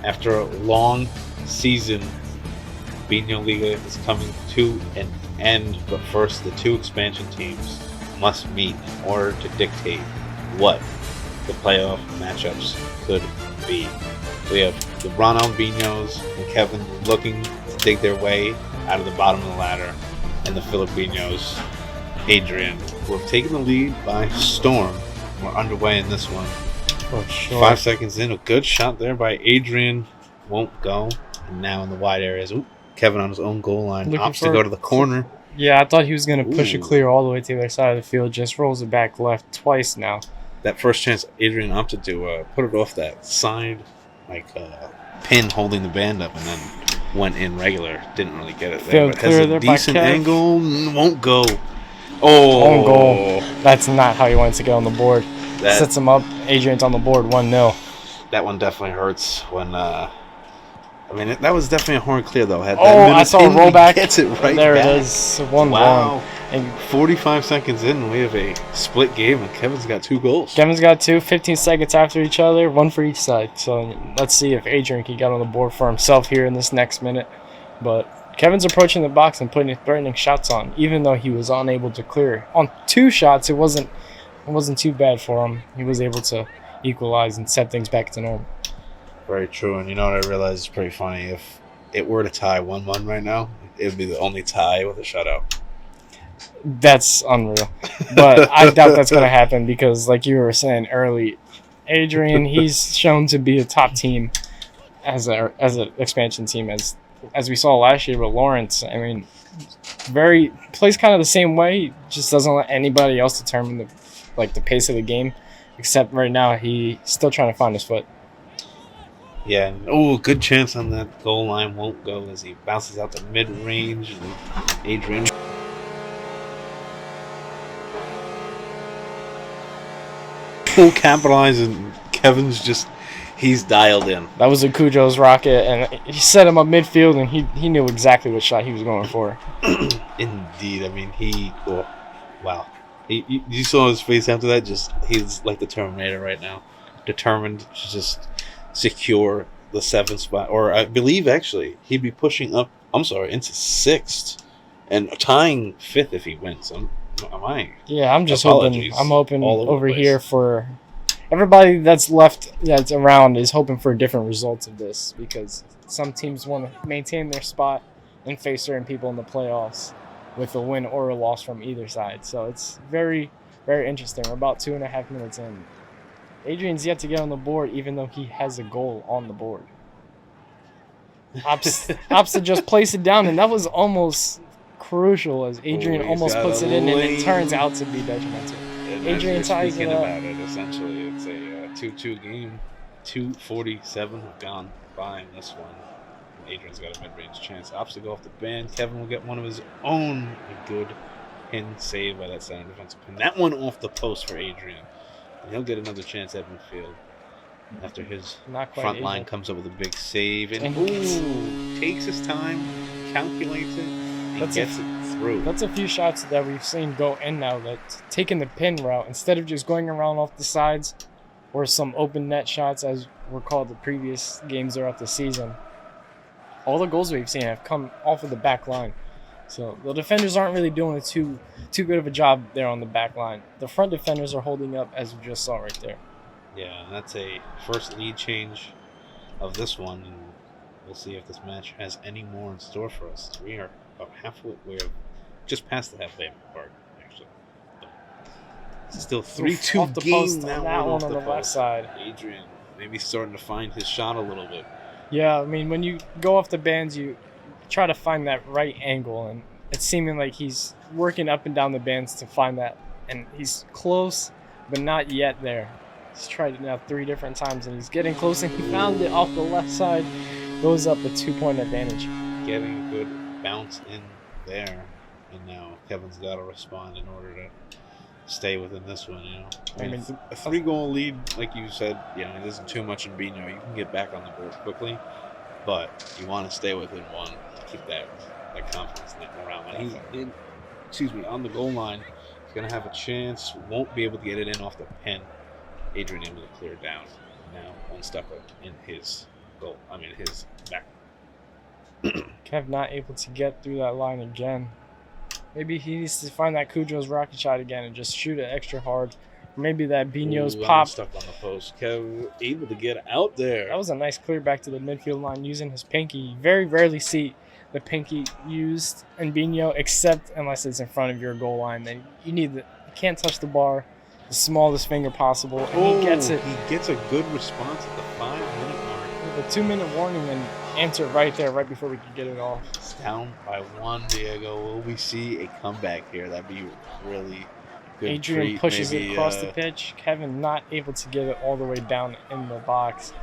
After a long season, Biñholiga is coming to an end, but first the two expansion teams must meet in order to dictate what the playoff matchups could be. We have the Ronaldinhos and Kevin looking to dig their way out of the bottom of the ladder, and the Filipinos, Adrian, who have taken the lead by storm. We're underway in this one. For sure. 5 seconds in, a good shot there by Adrian. Won't go. And now in the wide areas. Ooh, Kevin on his own goal line. Opts to go to the corner. Yeah, I thought he was going to push it clear all the way to the other side of the field. Just rolls it back left twice now. That first chance, Adrian opted to put it off that side, pin holding the band up, and then went in regular. Didn't really get it there. But has a decent angle. Won't go. Oh. Own goal. That's not how he wanted to get on the board. Sets him up. Adrian's on the board 1-0. That one definitely hurts when. That was definitely a horn clear though. I saw a rollback. Gets it right there. Back. It is 1-1. Wow. And 45 seconds in, we have a split game, and Kevin's got 2 goals. Kevin's got 2, 15 seconds after each other, 1 for each side. So let's see if Adrian can get on the board for himself here in this next minute. But Kevin's approaching the box and putting threatening shots on, even though he was unable to clear. On 2 shots, it wasn't too bad for him. He was able to equalize and set things back to normal. Very true. And you know what I realized is pretty funny? If it were to tie 1-1 right now, it would be the only tie with a shutout. That's unreal. But I doubt that's going to happen because, like you were saying early, Adrian, he's shown to be a top team as an expansion team as we saw last year with Lawrence. I mean, plays kind of the same way, just doesn't let anybody else determine the pace of the game, except right now he's still trying to find his foot. Yeah, good chance on that goal line. Won't go as he bounces out to mid-range. And Adrian will capitalize, and Kevin's he's dialed in. That was a Cujo's rocket, and he set him up midfield, and he knew exactly what shot he was going for. Indeed. I mean, wow. You saw his face after that. He's like the Terminator right now. Determined to just secure the 7th spot. Or I believe, actually, he'd be pushing up, into 6th and tying 5th if he wins. I'm just hoping. I'm hoping over here for everybody that's around is hoping for different results of this, because some teams want to maintain their spot and face certain people in the playoffs with a win or a loss from either side. So it's very, very interesting. We're about 2.5 minutes in. Adrian's yet to get on the board, even though he has a goal on the board. Opts to just place it down, and that was almost crucial as Adrian almost puts it in, and it turns out to be detrimental. Adrian ties it up. Essentially, it's a 2-2 game. 2:47 have gone by in this one. Adrian's got a mid-range chance. Opts to go off the band. Kevin will get one of his own. A good pin save by that center defensive pin. That one off the post for Adrian. And he'll get another chance at midfield after his front line comes up with a big save. And takes his time, calculates it, and gets it through. That's a few shots that we've seen go in now, that's taking the pin route instead of just going around off the sides or some open net shots as were called the previous games throughout the season. All the goals we've seen have come off of the back line. So the defenders aren't really doing too good of a job there on the back line. The front defenders are holding up, as we just saw right there. Yeah, that's a first lead change of this one, and we'll see if this match has any more in store for us. We are about halfway. We're just past the halfway mark, actually. But it's still 3-2 off the game. Post on that one on the left side. Adrian maybe starting to find his shot a little bit. Yeah, I mean, when you go off the bands, you try to find that right angle, and it's seeming like he's working up and down the bands to find that, and he's close, but not yet there. He's tried it now 3 different times, and he's getting close, and he found it off the left side. Goes up a 2-point advantage. Getting a good bounce in there, and now Kevin's got to respond in order to stay within this one. I mean, a 3-goal lead, like you said, it isn't too much in Biñho. You can get back on the board quickly, but you want to stay within 1 to keep that confidence and that morale. When he's on the goal line, he's gonna have a chance. Won't be able to get it in off the pin. Adrian able to clear it down. Now unstuck in his goal. I mean, his back. Kev not able to get through that line again. Maybe he needs to find that Cujo's rocket shot again and just shoot it extra hard. Maybe that Biñholiga's pop. Stuck on the post. Kev able to get out there. That was a nice clear back to the midfield line using his pinky. You very rarely see the pinky used in Biñholiga, except unless it's in front of your goal line. Then you can't touch the bar, the smallest finger possible, and he gets it. He gets a good response at the 5-minute mark. With a 2-minute warning and answer right there, right before we could get it off. It's down by 1, Diego. Will we see a comeback here? That'd be really good. Adrian pushes it across the pitch. Kevin not able to get it all the way down in the box.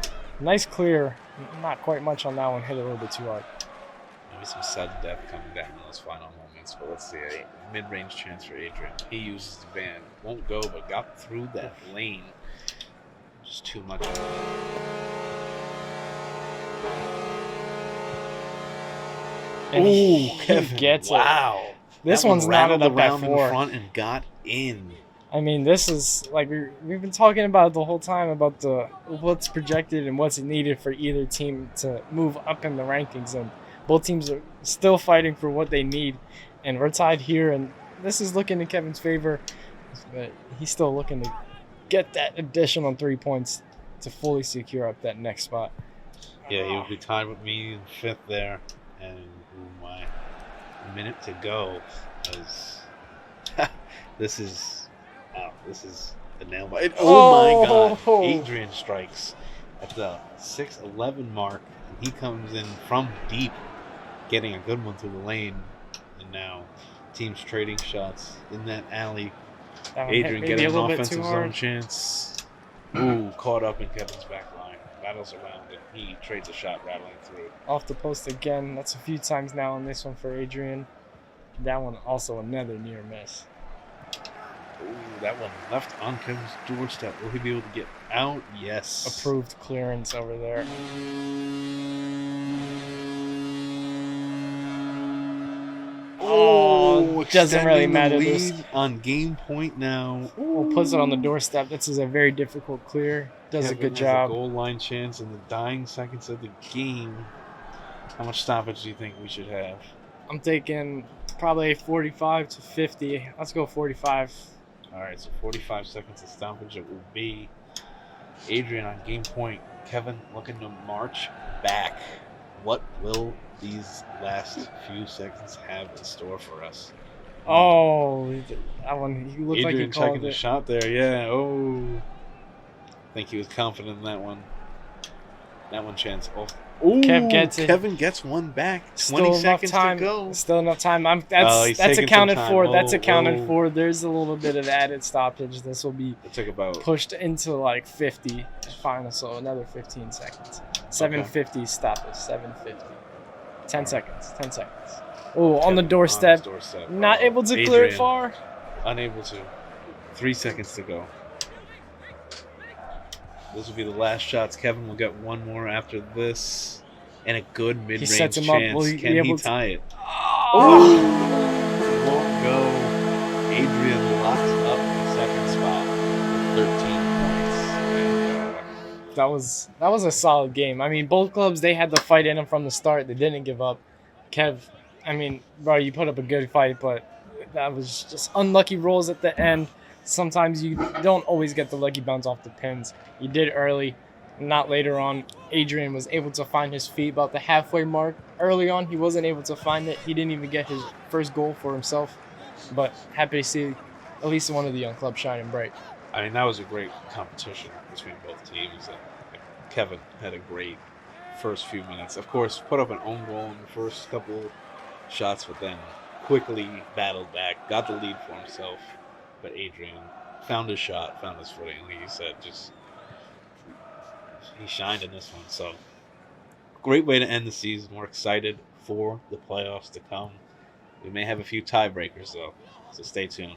Nice clear. Not quite much on that one. Hit it a little bit too hard. Maybe some sudden death coming down in those final moments. But let's see. A mid-range chance for Adrian. He uses the band. Won't go, but got through that lane. Just too much of it. Kevin gets it. Wow. This one's knotted up at 4. In front and got in. I mean, this is like we've been talking about the whole time about what's projected and what's needed for either team to move up in the rankings, and both teams are still fighting for what they need, and we're tied here, and this is looking in Kevin's favor, but he's still looking to get that additional 3 points to fully secure up that next spot. Yeah, he would be tied with me in 5th there, and my minute to go this is the nail bite. Oh my God! Adrian strikes at the 6:11 mark, and he comes in from deep, getting a good one through the lane, and now teams trading shots in that alley. Adrian getting an offensive zone chance. Caught up in Kevin's back line. Battles around it. He trades a shot rattling through. Off the post again. That's a few times now on this one for Adrian. That one also another near miss. That one left on Kevin's doorstep. Will he be able to get out? Yes. Approved clearance over there. Doesn't really matter. Lead on game point now. Puts it on the doorstep. This is a very difficult clear. Does a good job. A goal line chance in the dying seconds of the game. How much stoppage do you think we should have? I'm thinking probably 45 to 50. Let's go 45. All right, so 45 seconds of stoppage it will be. Adrian on game point. Kevin looking to march back. What will these last few seconds have in store for us? That one, he looked Adrian like he called checking the shot there, yeah. I think he was confident in that one. That one chance. Kev gets it. Kevin gets one back. 20 seconds to go. Still enough time. That's accounted for. That's accounted for. There's a little bit of added stoppage. This will be pushed into like 50 final, so another 15 seconds. 750 stoppage. 750. 10 seconds. 10 seconds. On the doorstep. Not able to clear it far. Unable to. 3 seconds to go. This will be the last shots. Kevin will get one more after this. And a good mid-range chance. Can he tie it? Won't go. Adrian locks up the second spot with 13 points. That was a solid game. I mean, both clubs, they had the fight in them from the start. They didn't give up. Kev, I mean, bro, you put up a good fight, but that was just unlucky rolls at the end. Sometimes you don't always get the lucky bounce off the pins. You did early, not later on. Adrian was able to find his feet about the halfway mark. Early on, he wasn't able to find it. He didn't even get his first goal for himself. But happy to see at least one of the young clubs shining bright. I mean, that was a great competition between both teams. Kevin had a great first few minutes. Of course, put up an own goal in the first couple shots, but then quickly battled back, got the lead for himself. But Adrian found his shot, found his footing, like you said. He shined in this one. So, great way to end the season. We're excited for the playoffs to come. We may have a few tiebreakers, though, so stay tuned.